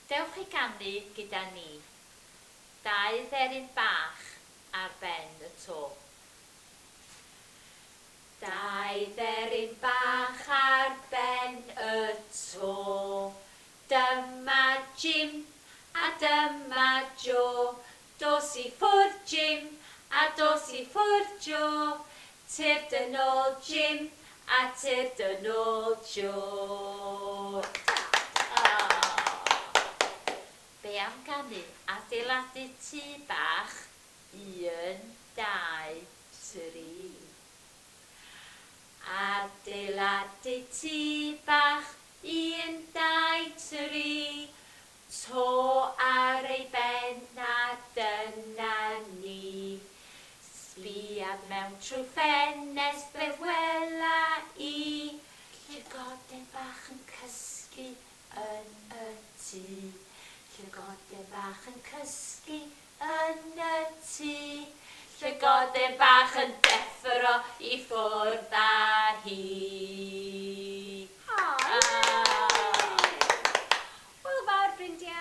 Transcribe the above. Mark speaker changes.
Speaker 1: Dewch i ganu gyda ni. Dau dderyn bach ar ben y to. Dau dderyn bach ar ben y to. Dyma Jim a dyma Joe. Dos i ffwrdd Jim a dos i ffwrdd Joe. Tir dyn ôl Jim a tir dyn ôl Joe. Be am ganu adeiladu tŷ bach? 1, 2, 3. Adeiladu tŷ bach 1, 2, 3. To ar ei ben a dyna ni. Sbiad mewn trwy ffenest fe wela i. Llygoden bach yn cysgu yn y tŷ. Llygoden bach yn cysgu yn y tŷ. Llygoden bach yn deffro i ffwrdd â hi.
Speaker 2: Hwyl fawr ffrindiau.